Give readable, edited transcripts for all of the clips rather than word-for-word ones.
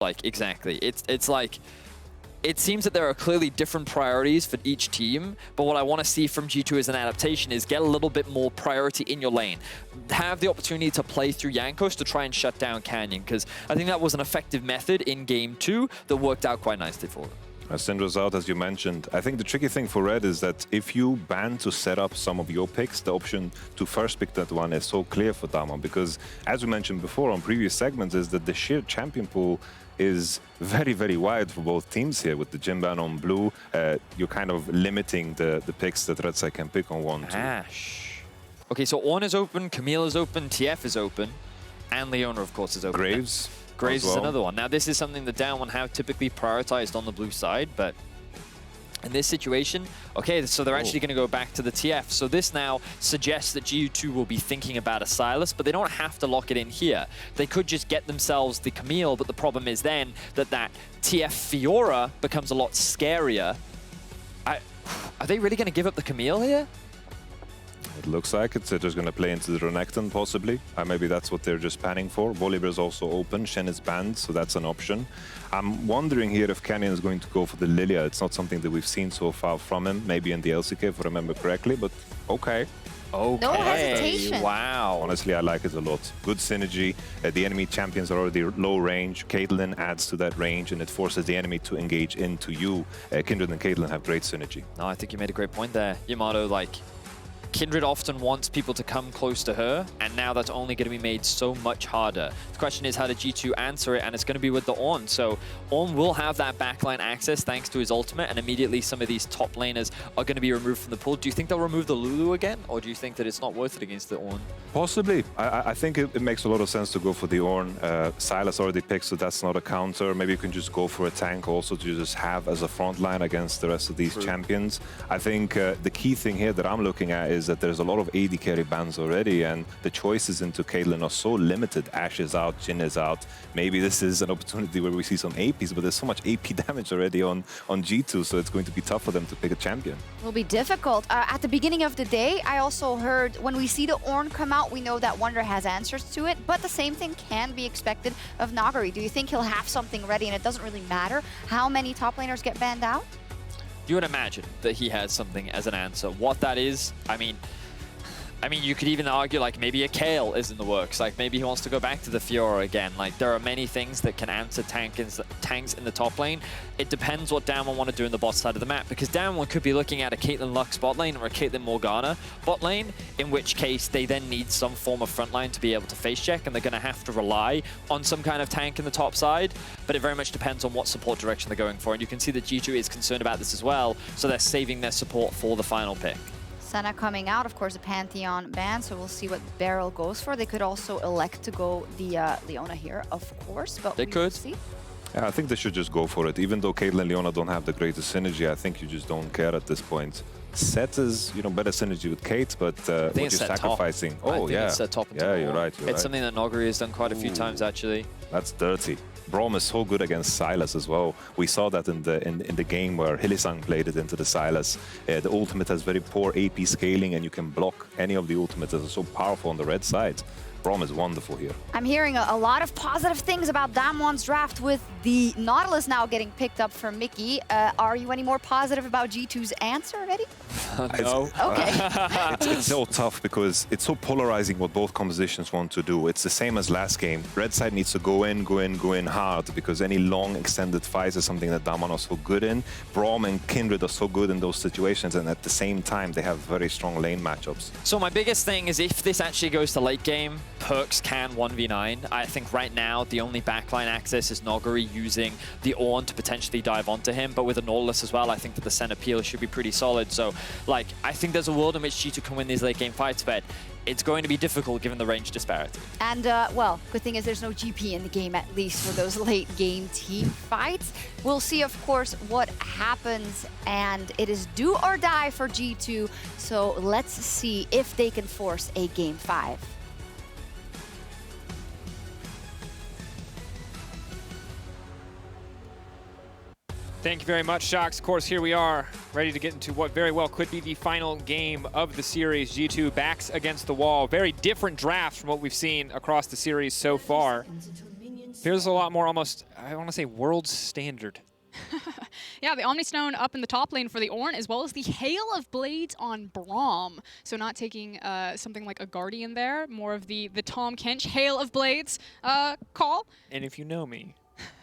Like, exactly. It's like, it seems that there are clearly different priorities for each team, but what I want to see from G2 as an adaptation is get a little bit more priority in your lane. Have the opportunity to play through Jankos to try and shut down Canyon, because I think that was an effective method in Game 2 that worked out quite nicely for them. Syndra's out, as you mentioned. I think the tricky thing for Red is that if you ban to set up some of your picks, the option to first pick that one is so clear for DAMWON, because as we mentioned before on previous segments, is that the sheer champion pool is very, very wide for both teams here. With the Jhin ban on blue, you're kind of limiting the picks that Red Side can pick on 1, 2. Ash. Okay, so Ornn is open, Camille is open, TF is open, and Leona, of course, is open. Graves. Graves is another one. Now, this is something that DAMWON have typically prioritized on the blue side, but in this situation, okay, so they're actually going to go back to the TF. So this now suggests that G2 will be thinking about a Sylas, but they don't have to lock it in here. They could just get themselves the Camille, but the problem is then that that TF Fiora becomes a lot scarier. Are they really going to give up the Camille here? It looks like it. They're just going to play into the Renekton, possibly. Maybe that's what they're just panning for. Volibear is also open. Shen is banned, so that's an option. I'm wondering here if Canyon is going to go for the Lilia. It's not something that we've seen so far from him. Maybe in the LCK, if I remember correctly, but okay. Okay. No hesitation. Wow. Honestly, I like it a lot. Good synergy. The enemy champions are already low range. Caitlyn adds to that range, and it forces the enemy to engage into you. Kindred and Caitlyn have great synergy. No, I think you made a great point there, Yamato. Like, Kindred often wants people to come close to her, and now that's only going to be made so much harder. The question is, how did G2 answer it? And it's going to be with the Ornn. So Ornn will have that backline access thanks to his ultimate, and immediately some of these top laners are going to be removed from the pool. Do you think they'll remove the Lulu again, or do you think that it's not worth it against the Ornn? Possibly. I think it makes a lot of sense to go for the Ornn. Sylas already picked, so that's not a counter. Maybe you can just go for a tank also to just have as a front line against the rest of these champions. I think the key thing here that I'm looking at is that there's a lot of AD carry bans already, and the choices into Caitlyn are so limited. Ashe is out, Jhin is out. Maybe this is an opportunity where we see some APs, but there's so much AP damage already on G2, so it's going to be tough for them to pick a champion. It will be difficult. At the beginning of the day, I also heard when we see the Ornn come out, we know that Wunder has answers to it, but the same thing can be expected of Nagari. Do you think he'll have something ready and it doesn't really matter how many top laners get banned out? You would imagine that he has something as an answer. What that is, I mean, you could even argue like maybe a Kayle is in the works. Like maybe he wants to go back to the Fiora again. Like there are many things that can answer tanks in the top lane. It depends what DAMWON want to do in the bot side of the map, because DAMWON could be looking at a Caitlyn Lux bot lane or a Caitlyn Morgana bot lane, in which case they then need some form of front line to be able to face check, and they're going to have to rely on some kind of tank in the top side. But it very much depends on what support direction they're going for, and you can see that G2 is concerned about this as well, so they're saving their support for the final pick. Senna coming out, of course, a Pantheon ban, so we'll see what Beryl goes for. They could also elect to go the Leona here, of course, but they could see. Yeah, I think they should just go for it. Even though Caitlyn and Leona don't have the greatest synergy, I think you just don't care at this point. Set is, better synergy with Kate, but what you're sacrificing. Top. Oh, yeah. It's set top yeah, you're right. It's something that Noguri has done quite a few times, actually. That's dirty. Braum is so good against Sylas as well. We saw that in the game where Hylissang played it into the Sylas. The ultimate has very poor AP scaling, and you can block any of the ultimates that are so powerful on the red side. Braum is wonderful here. I'm hearing a lot of positive things about DAMWON's draft, with the Nautilus now getting picked up from Mickey. Are you any more positive about G2's answer already? No. Okay. It's so tough because it's so polarizing what both compositions want to do. It's the same as last game. Red side needs to go in hard, because any long extended fights is something that DAMWON are so good in. Braum and Kindred are so good in those situations, and at the same time they have very strong lane matchups. So my biggest thing is, if this actually goes to late game, Perkz can 1v9. I think right now the only backline access is Noguri using the Ornn to potentially dive onto him, but with a Nautilus as well, I think that the center peel should be pretty solid. So, like, I think there's a world in which G2 can win these late game fights, but it's going to be difficult given the range disparity. And, well, good thing is there's no GP in the game, at least for those late game team fights. We'll see, of course, what happens, and it is do or die for G2, so let's see if they can force a game 5. Thank you very much, Shox. Of course, here we are, ready to get into what very well could be the final game of the series. G2 backs against the wall. Very different drafts from what we've seen across the series so far. Feels a lot more almost, I want to say, world standard. Yeah, the Omni Stone up in the top lane for the Ornn, as well as the Hail of Blades on Braum. So not taking something like a Guardian there, more of the Tom Kench Hail of Blades call. And if you know me,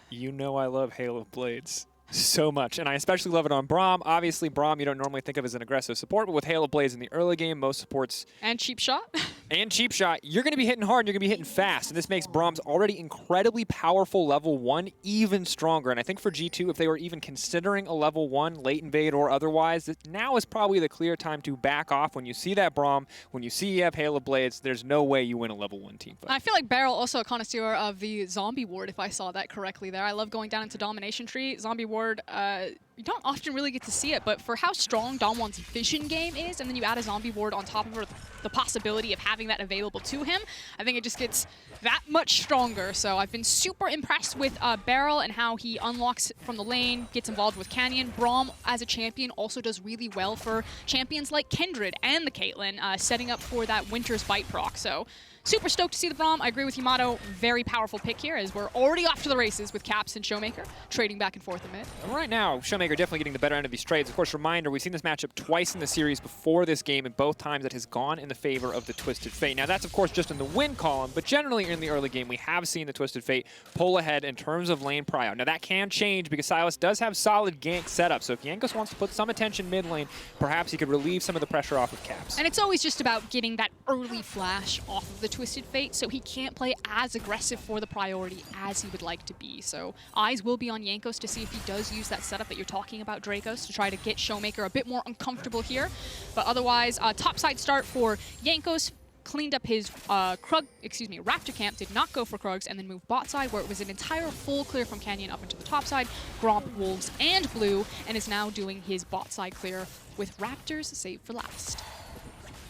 you know I love Hail of Blades so much, and I especially love it on Braum. Obviously, Braum you don't normally think of as an aggressive support, but with Hail of Blades in the early game, most supports... And Cheap Shot. And Cheap Shot, you're going to be hitting hard and you're going to be hitting fast, and this makes Braum's already incredibly powerful level 1 even stronger. And I think for G2, if they were even considering a level 1 late invade or otherwise, now is probably the clear time to back off. When you see that Braum, when you see you have Hail of Blades, there's no way you win a level 1 team fight. I feel like Beryl also a connoisseur of the Zombie Ward, if I saw that correctly there. I love going down into Domination Tree. Zombie Ward, you don't often really get to see it, but for how strong DAMWON's vision game is, and then you add a Zombie Ward on top of the possibility of having that available to him, I think it just gets that much stronger. So I've been super impressed with Beryl and how he unlocks from the lane, gets involved with Canyon. Braum, as a champion, also does really well for champions like Kindred and the Caitlyn, setting up for that Winter's Bite proc. So super stoked to see the Braum. I agree with Yamato. Very powerful pick here, as we're already off to the races with Caps and Showmaker, trading back and forth a bit. Right now, Showmaker definitely getting the better end of these trades. Of course, reminder, we've seen this matchup twice in the series before this game, and both times it has gone in the favor of the Twisted Fate. Now, that's, of course, just in the win column, but generally in the early game, we have seen the Twisted Fate pull ahead in terms of lane prio. Now, that can change because Silas does have solid gank setup, so if Jankos wants to put some attention mid lane, perhaps he could relieve some of the pressure off of Caps. And it's always just about getting that early flash off of the Twisted Fate, so he can't play as aggressive for the priority as he would like to be. So eyes will be on Jankos to see if he does use that setup that you're talking about, Dracos, to try to get Showmaker a bit more uncomfortable here. But otherwise, topside start for Jankos. Cleaned up his Raptor camp, did not go for Krugs, and then moved bot side, where it was an entire full clear from Canyon up into the top side, Gromp, Wolves, and Blue, and is now doing his bot side clear with Raptors saved for last.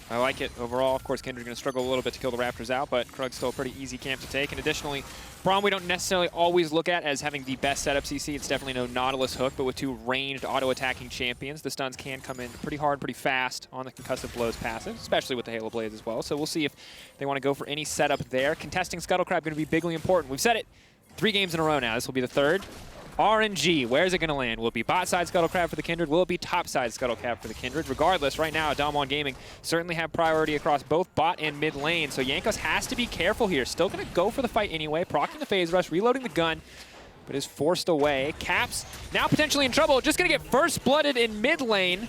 I like it overall. Of course, Kindred's going to struggle a little bit to kill the Raptors out, but Krug's still a pretty easy camp to take. And additionally, Braum we don't necessarily always look at as having the best setup CC. It's definitely no Nautilus hook, but with two ranged auto-attacking champions, the stuns can come in pretty hard, pretty fast on the concussive blows passive, especially with the Halo Blades as well. So we'll see if they want to go for any setup there. Contesting Scuttlecrab going to be bigly important. We've said it 3 games in a row now. This will be the 3rd. RNG, where's it going to land? Will it be bot side Scuttlecrab for the Kindred? Will it be top side Scuttlecrab for the Kindred? Regardless, right now, DWG Gaming certainly have priority across both bot and mid lane, so Jankos has to be careful here. Still going to go for the fight anyway, proccing the phase rush, reloading the gun, but is forced away. Caps now potentially in trouble, just going to get first blooded in mid lane.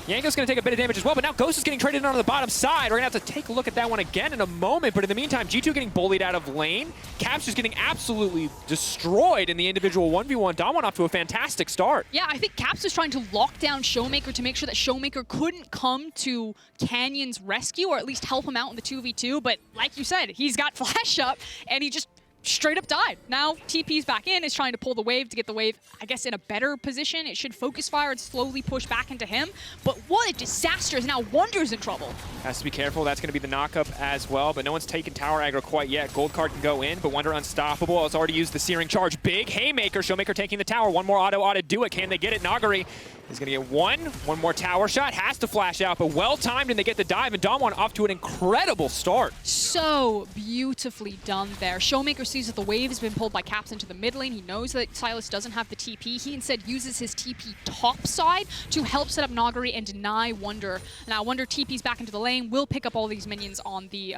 Jankos going to take a bit of damage as well, but now Ghost is getting traded onto the bottom side. We're going to have to take a look at that one again in a moment, but in the meantime, G2 getting bullied out of lane. Caps just getting absolutely destroyed in the individual 1v1. DAMWON off to a fantastic start. Yeah, I think Caps was trying to lock down Showmaker to make sure that Showmaker couldn't come to Canyon's rescue, or at least help him out in the 2v2, but like you said, he's got flash up, and he just straight up died. Now TP's back in, is trying to pull the wave to get the wave, I guess, in a better position. It should focus fire and slowly push back into him. But what a disaster. Now Wonder's in trouble. Has to be careful. That's going to be the knockup as well, but no one's taken tower aggro quite yet. Gold card can go in, but Wonder unstoppable. It's already used the Searing Charge. Big Haymaker. Showmaker taking the tower. One more auto to do it. Can they get it? Nagari is going to get one more tower shot. Has to flash out, but well-timed, and they get the dive, and DAMWON off to an incredible start. So beautifully done there. Showmaker sees that the wave has been pulled by Caps into the mid lane. He knows that Silas doesn't have the TP. He instead uses his TP top side to help set up Nagari and deny Wonder. Now Wonder TP's back into the lane, will pick up all these minions on the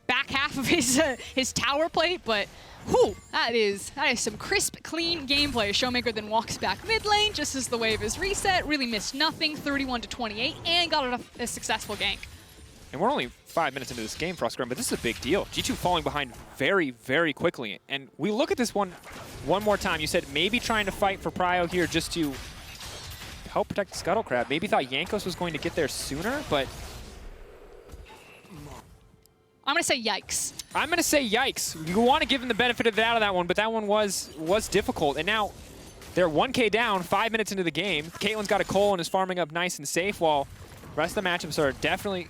back half of his tower plate, but whew, that is some crisp, clean gameplay. Showmaker then walks back mid lane just as the wave is reset, really missed nothing, 31-28, and got a successful gank. And we're only 5 minutes into this game, Frostgrim, but this is a big deal. G2 falling behind very, very quickly. And we look at this one more time. You said maybe trying to fight for prio here just to help protect Scuttlecrab. Maybe thought Jankos was going to get there sooner, but I'm going to say yikes. I'm going to say yikes. You want to give him the benefit of the doubt of that one, but that one was difficult. And now they're 1K down 5 minutes into the game. Caitlyn's got a Cole and is farming up nice and safe, while the rest of the matchups are definitely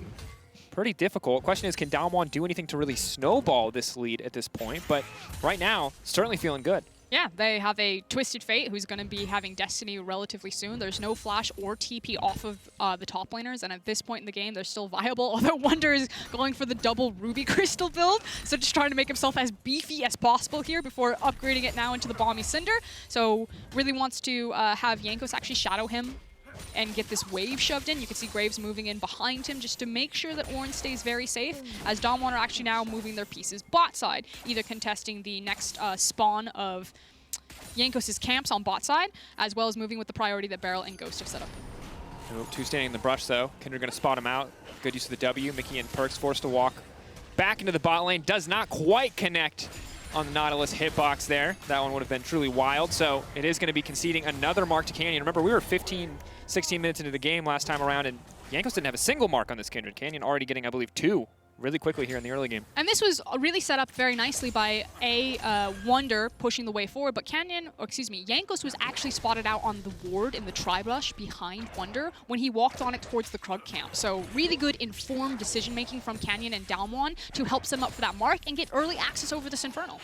pretty difficult. Question is, can DWG do anything to really snowball this lead at this point? But right now, certainly feeling good. Yeah, they have a Twisted Fate who's going to be having Destiny relatively soon. There's no flash or TP off of the top laners, and at this point in the game, they're still viable, although Wunder is going for the double Ruby Crystal build, so just trying to make himself as beefy as possible here before upgrading it now into the Balmy Cinder. So really wants to have Jankos actually shadow him and get this wave shoved in. You can see Graves moving in behind him just to make sure that Ornn stays very safe, as DAMWON are actually now moving their pieces bot side, either contesting the next spawn of Jankos' camps on bot side, as well as moving with the priority that Beryl and Ghost have set up. Two standing in the brush, though. Kindred going to spot him out. Good use of the W. Mickey and Perks forced to walk back into the bot lane. Does not quite connect on the Nautilus hitbox there. That one would have been truly wild. So it is going to be conceding another mark to Canyon. Remember, we were 15, 16 minutes into the game last time around, and Jankos didn't have a single mark on this Kindred. Canyon already getting, I believe, 2 really quickly here in the early game. And this was really set up very nicely by Wunder pushing the way forward, but Jankos was actually spotted out on the ward in the tri-brush behind Wunder when he walked on it towards the Krug camp. So really good informed decision-making from Canyon and DAMWON to help them up for that mark and get early access over this Infernal.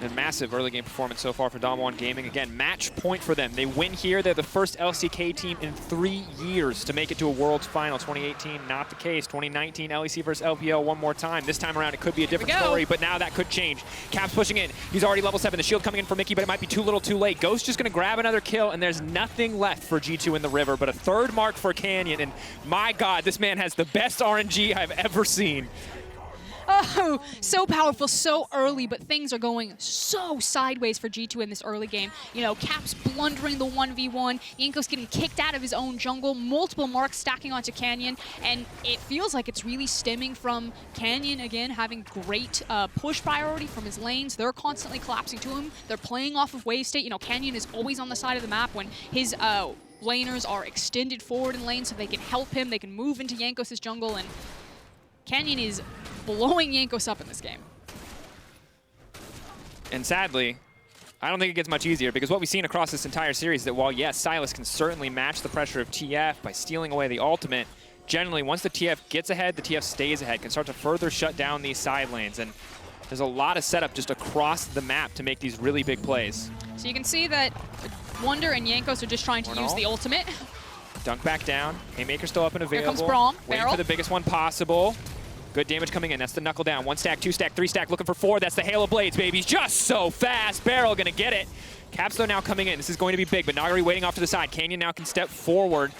And massive early game performance so far for DAMWON Gaming. Again, match point for them. They win here. They're the first LCK team in 3 years to make it to a Worlds Final. 2018, not the case. 2019, LEC versus LPL one more time. This time around, it could be a different story, but now that could change. Caps pushing in. He's already level 7. The shield coming in for Mickey, but it might be too little too late. Ghost just going to grab another kill, and there's nothing left for G2 in the river, but a 3rd mark for Canyon. And my God, this man has the best RNG I've ever seen. Oh, so powerful, so early, but things are going so sideways for G2 in this early game. You know, Caps blundering the 1v1, Jankos getting kicked out of his own jungle, multiple marks stacking onto Canyon, and it feels like it's really stemming from Canyon, again, having great push priority from his lanes. They're constantly collapsing to him. They're playing off of wave state. You know, Canyon is always on the side of the map when his laners are extended forward in lane so they can help him. They can move into Jankos' jungle, and Canyon is blowing Jankos up in this game. And sadly, I don't think it gets much easier, because what we've seen across this entire series is that while, yes, Sylas can certainly match the pressure of TF by stealing away the ultimate, generally, once the TF gets ahead, the TF stays ahead, can start to further shut down these side lanes. And there's a lot of setup just across the map to make these really big plays. So you can see that Wunder and Jankos are just trying to use the ultimate. Dunk back down. Haymaker still up and available. Here comes Braum. Waiting for the biggest one possible. Good damage coming in. That's the knuckle down. 1 stack, 2 stack, 3 stack. Looking for 4. That's the Halo Blades, baby. Just so fast. Beryl gonna get it. Caps, though, now coming in. This is going to be big, but Nagari waiting off to the side. Canyon now can step forward.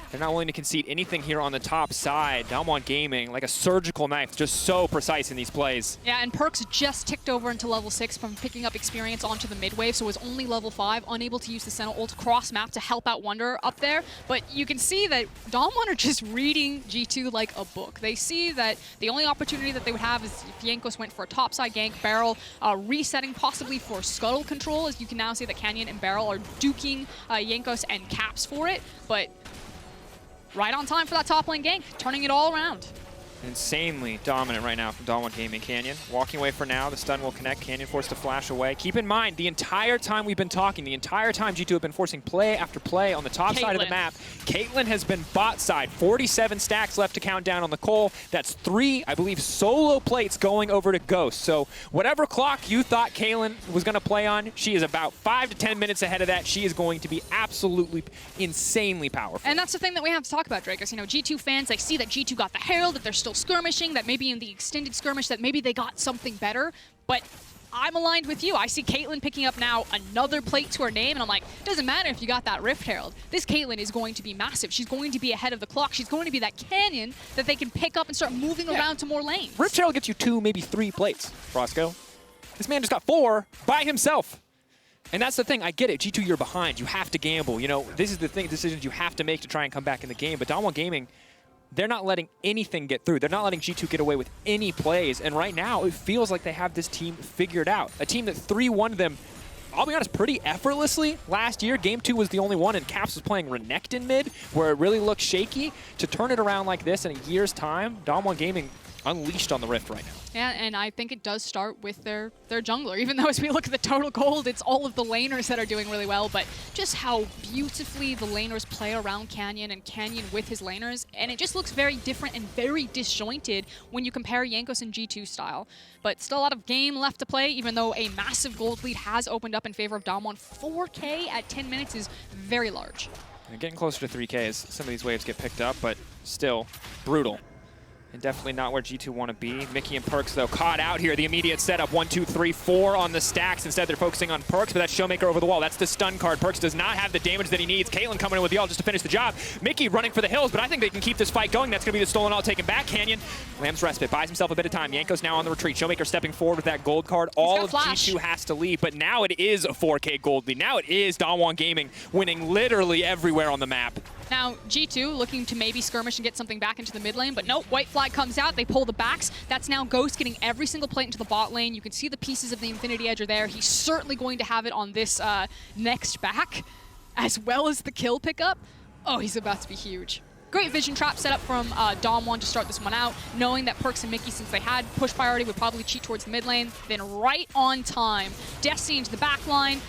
They're not willing to concede anything here on the top side. DWG Gaming, like a surgical knife, just so precise in these plays. Yeah, and Perks just ticked over into level 6 from picking up experience onto the mid wave, so was only level 5, unable to use the Sentinel ult cross map to help out Wunder up there. But you can see that DWG are just reading G2 like a book. They see that the only opportunity that they would have is if Jankos went for a topside gank, Beryl resetting possibly for scuttle control, as you can now see that Canyon and Beryl are duking Jankos and Caps for it. But right on time for that top lane gank, turning it all around. Insanely dominant right now from DWG Gaming. Canyon walking away for now. The stun will connect. Canyon forced to flash away. Keep in mind, the entire time we've been talking, the entire time G2 have been forcing play after play on the top side of the map, Caitlyn has been bot side. 47 stacks left to count down on the Cole. That's 3, I believe, solo plates going over to Ghost. So whatever clock you thought Caitlyn was going to play on, she is about 5 to 10 minutes ahead of that. She is going to be absolutely insanely powerful. And that's the thing that we have to talk about, Drake, is, you know, G2 fans, they see that G2 got the Herald, that they're still skirmishing, that maybe in the extended skirmish that maybe they got something better, but I'm aligned with you. I see Caitlyn picking up now another plate to her name, and I'm like, doesn't matter if you got that Rift Herald. This Caitlyn is going to be massive. She's going to be ahead of the clock. She's going to be that Canyon that they can pick up and start moving around to more lanes. Rift Herald gets you 2, maybe 3 plates, Roscoe. This man just got 4 by himself. And that's the thing, I get it, G2, you're behind, you have to gamble. You know, this is the thing, decisions you have to make to try and come back in the game, but DWG Gaming, they're not letting anything get through. They're not letting G2 get away with any plays, and right now, it feels like they have this team figured out. A team that 3-1'd them, I'll be honest, pretty effortlessly last year. Game 2 was the only one, and Caps was playing Renekton mid, where it really looked shaky. To turn it around like this in a year's time, DWG Gaming unleashed on the Rift right now. Yeah, and I think it does start with their jungler. Even though as we look at the total gold, it's all of the laners that are doing really well, but just how beautifully the laners play around Canyon and Canyon with his laners, and it just looks very different and very disjointed when you compare Jankos and G2 style. But still a lot of game left to play, even though a massive gold lead has opened up in favor of DAMWON. 4K at 10 minutes is very large. And getting closer to 3K as some of these waves get picked up, but still brutal. And definitely not where G2 want to be. Mickey and Perkz, though, caught out here. The immediate setup, 1, 2, 3, 4 on the stacks. Instead, they're focusing on Perkz, but that's Showmaker over the wall. That's the stun card. Perkz does not have the damage that he needs. Caitlyn coming in with the ult just to finish the job. Mickey running for the hills, but I think they can keep this fight going. That's going to be the stolen ult taken back. Canyon, Lamb's Respite, buys himself a bit of time. Jankos now on the retreat. Showmaker stepping forward with that gold card. All of G2 has to leave, but now it is a 4K gold lead. Now it is DAMWON Gaming winning literally everywhere on the map. Now, G2 looking to maybe skirmish and get something back into the mid lane, but nope, white flag comes out, they pull the backs. That's now Ghost getting every single plate into the bot lane. You can see the pieces of the Infinity Edge are there. He's certainly going to have it on this next back, as well as the kill pickup. Oh, he's about to be huge. Great vision trap set up from DAMWON to start this one out, knowing that Perkz and Mickey, since they had push priority, would probably cheat towards the mid lane. Then right on time, Destiny into the back line.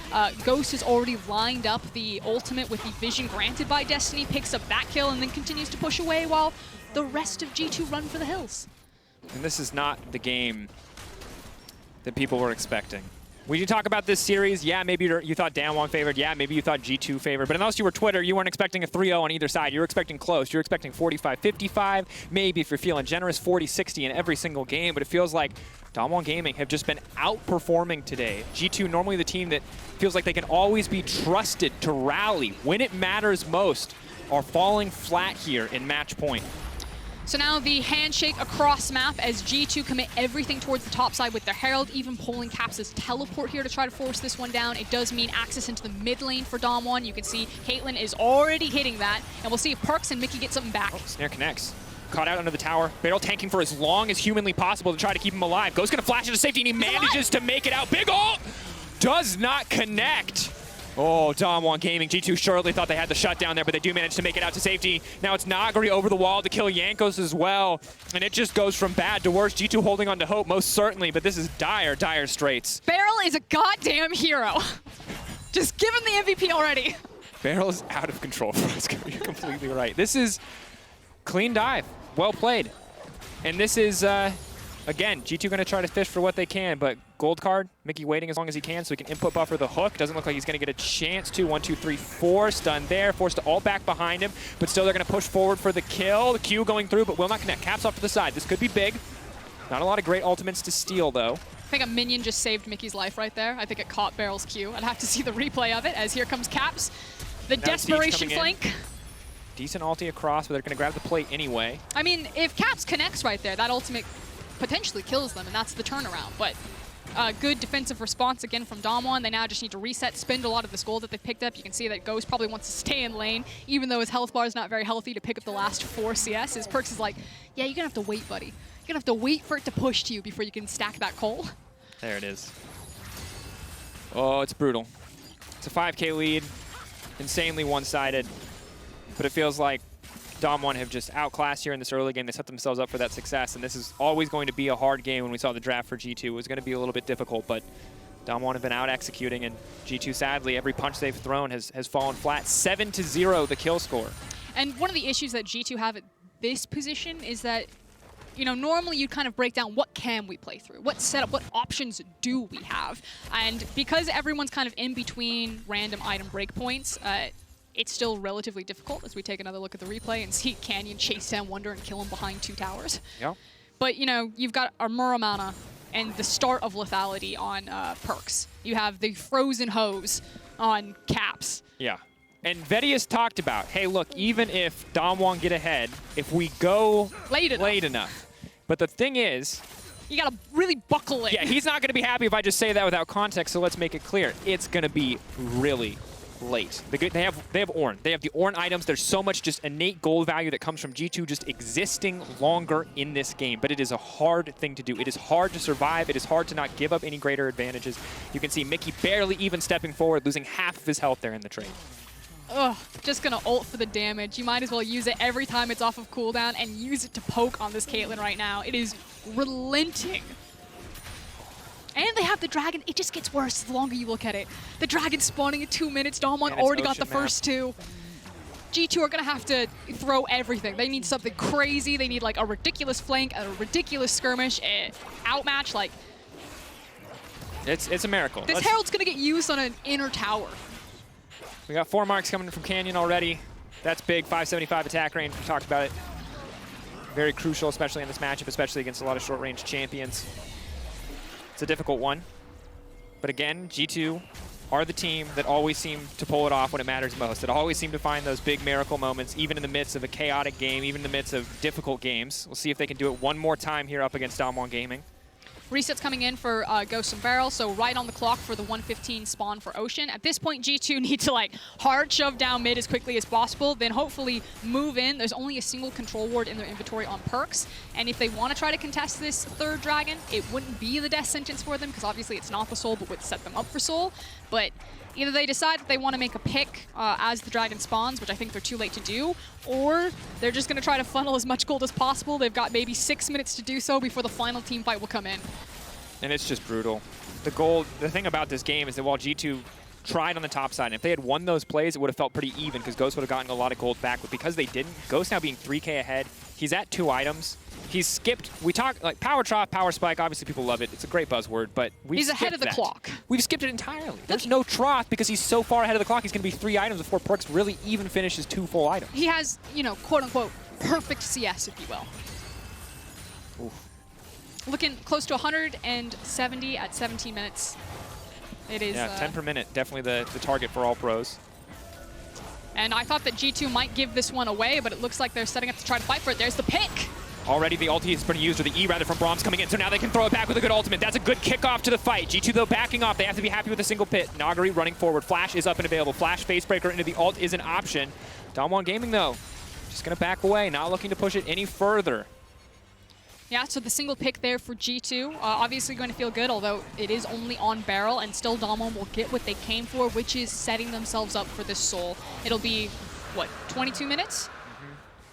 Ghost has already lined up the ultimate with the vision granted by Destiny, picks up that kill, and then continues to push away while the rest of G2 run for the hills. And this is not the game that people were expecting. When you talk about this series, yeah, maybe you thought DAMWON favored, yeah, maybe you thought G2 favored, but unless you were Twitter, you weren't expecting a 3-0 on either side. You were expecting close. You were expecting 45-55, maybe if you're feeling generous, 40-60 in every single game, but it feels like DAMWON Gaming have just been outperforming today. G2, normally the team that feels like they can always be trusted to rally when it matters most, are falling flat here in match point. So now the handshake across map as G2 commit everything towards the top side with their Herald, even pulling Caps' teleport here to try to force this one down. It does mean access into the mid lane for DAMWON. You can see Caitlyn is already hitting that, and we'll see if Perkz and Mickey get something back. Oh, Snare connects. Caught out under the tower. Barrel tanking for as long as humanly possible to try to keep him alive. Ghost's gonna flash into safety, and he manages to make it out. Big ult! Does not connect. Oh, DAMWON Gaming. G2 surely thought they had the shutdown there, but they do manage to make it out to safety. Now it's Nagari over the wall to kill Jankos as well. And it just goes from bad to worse. G2 holding on to hope, most certainly, but this is dire, dire straits. Barrel is a goddamn hero. Just give him the MVP already. Barrel is out of control. You're completely right. This is clean dive. Well played. And this is, again, G2 going to try to fish for what they can, but gold card, Mickey waiting as long as he can so he can input buffer the hook. Doesn't look like he's going to get a chance to. 1, 2, 3, 4. Stun there. Forced to ult back behind him, but still they're going to push forward for the kill. The Q going through, but will not connect. Caps off to the side. This could be big. Not a lot of great ultimates to steal, though. I think a minion just saved Mickey's life right there. I think it caught Barrel's Q. I'd have to see the replay of it as here comes Caps. The now desperation flank. Decent ulti across, but they're going to grab the plate anyway. I mean, if Caps connects right there, that ultimate potentially kills them, and that's the turnaround. But good defensive response again from DAMWON. They now just need to reset, spend a lot of this gold that they picked up. You can see that Ghost probably wants to stay in lane, even though his health bar is not very healthy to pick up the last 4 CS. His Perkz is like, yeah, you're going to have to wait, buddy. You're going to have to wait for it to push to you before you can stack that coal. There it is. Oh, it's brutal. It's a 5K lead. Insanely one-sided. But it feels like DAMWON have just outclassed here in this early game. They set themselves up for that success, and this is always going to be a hard game. When we saw the draft for G2, it was going to be a little bit difficult, but DAMWON have been out executing, and G2, sadly, every punch they've thrown has fallen flat. 7-0 the kill score. And one of the issues that G2 have at this position is that, you know, normally you'd kind of break down what can we play through, what setup, what options do we have, and because everyone's kind of in between random item breakpoints, it's still relatively difficult as we take another look at the replay and see Canyon chase down Wonder and kill him behind 2 towers. Yeah. But, you know, you've got a Muramana and the start of lethality on Perkz. You have the frozen hose on Caps. Yeah. And Vedi has talked about, hey, look, even if DAMWON get ahead, if we go late enough. But the thing is, you gotta really buckle it. Yeah, he's not gonna be happy if I just say that without context, so let's make it clear. It's gonna be really late. They have Ornn. They have the Ornn items. There's so much just innate gold value that comes from G2 just existing longer in this game. But it is a hard thing to do. It is hard to survive. It is hard to not give up any greater advantages. You can see Mickey barely even stepping forward, losing half of his health there in the trade. Ugh, just gonna ult for the damage. You might as well use it every time it's off of cooldown and use it to poke on this Caitlyn right now. It is relenting. And they have the dragon. It just gets worse the longer you look at it. The dragon spawning in 2 minutes. DAMWON already got the first two. G2 are gonna have to throw everything. They need something crazy. They need like a ridiculous flank, a ridiculous skirmish, outmatch. Like it's a miracle. This Herald's gonna get used on an inner tower. We got 4 marks coming from Canyon already. That's big, 575 attack range. We talked about it. Very crucial, especially in this matchup, especially against a lot of short-range champions. It's a difficult one. But again, G2 are the team that always seem to pull it off when it matters most. That always seem to find those big miracle moments, even in the midst of a chaotic game, even in the midst of difficult games. We'll see if they can do it one more time here up against DWG Gaming. Resets coming in for Ghost and Barrel, so right on the clock for the 115 spawn for Ocean. At this point, G2 need to like hard shove down mid as quickly as possible, then hopefully move in. There's only a single control ward in their inventory on perks, and if they want to try to contest this third dragon, it wouldn't be the death sentence for them, because obviously it's not the soul, but would set them up for soul. But either they decide that they want to make a pick as the dragon spawns, which I think they're too late to do, or they're just going to try to funnel as much gold as possible. They've got maybe 6 minutes to do so before the final team fight will come in. And it's just brutal. The thing about this game is that while G2 tried on the top side, and if they had won those plays, it would have felt pretty even because Ghost would have gotten a lot of gold back. But because they didn't, Ghost now being 3K ahead, he's at 2 items. He's skipped, we talk like power trough, power spike, obviously people love it. It's a great buzzword, but he's ahead of the clock. We've skipped it entirely. There's no trough because he's so far ahead of the clock. He's going to be 3 items before perks really even finishes 2 full items. He has, you know, quote unquote, perfect CS, if you will. Oof. Looking close to 170 at 17 minutes. It is. Yeah, 10 per minute, definitely the target for all pros. And I thought that G2 might give this one away, but it looks like they're setting up to try to fight for it. There's the pick. Already the ulti has been used, or the E rather, from Brahms coming in, so now they can throw it back with a good ultimate. That's a good kickoff to the fight. G2 though backing off. They have to be happy with a single pit. Nagari running forward. Flash is up and available. Flash facebreaker into the ult is an option. DWG Gaming though, just gonna back away, not looking to push it any further. Yeah, so the single pick there for G2, obviously going to feel good, although it is only on Barrel, and still DWG will get what they came for, which is setting themselves up for this soul. It'll be, what, 22 minutes?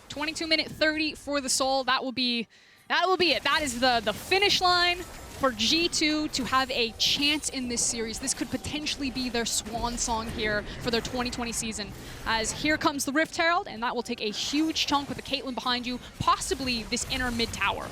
22 minute 30 for the soul. That will be it. That is the finish line for G2 to have a chance in this series. This could potentially be their swan song here for their 2020 season. As here comes the Rift Herald, and that will take a huge chunk with the Caitlyn behind you, possibly this inner mid tower.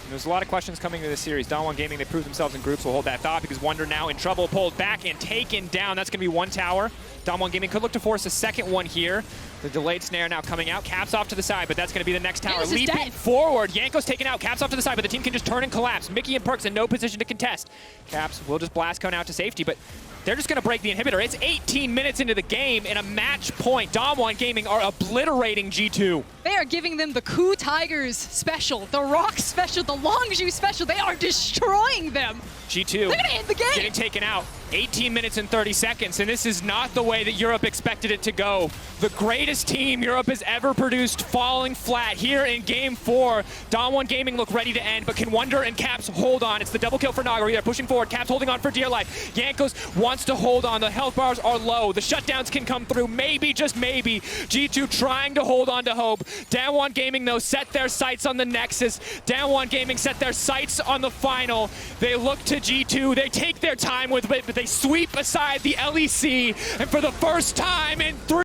There's a lot of questions coming into this series. DWG Gaming, they prove themselves in groups. We'll hold that thought because Wonder now in trouble, pulled back and taken down. That's going to be 1 tower. DWG Gaming could look to force a second one here. The delayed snare now coming out. Caps off to the side, but that's going to be the next tower. Leaping forward. Yanko's taken out. Caps off to the side, but the team can just turn and collapse. Mickey and Perks in no position to contest. Caps will just blast cone out to safety, but they're just going to break the inhibitor. It's 18 minutes into the game in a match point. DWG Gaming are obliterating G2. They are giving them the Coup Tigers special, the Rock special, the Longzhu special. They are destroying them. G2 they're going to end the game. Getting taken out. 18 minutes and 30 seconds, and this is not the way that Europe expected it to go. The greatest team Europe has ever produced falling flat here in Game 4. DWG Gaming look ready to end, but can Wonder and Caps hold on? It's the double kill for Nagari. They're pushing forward. Caps holding on for dear life. Yankos wants to hold on. The health bars are low. The shutdowns can come through. Maybe, just maybe. G2 trying to hold on to hope. DWG Gaming, though, set their sights on the Nexus. DWG Gaming set their sights on the final. They look to G2. They take their time with it, but they sweep aside the LEC, and for the first time in 3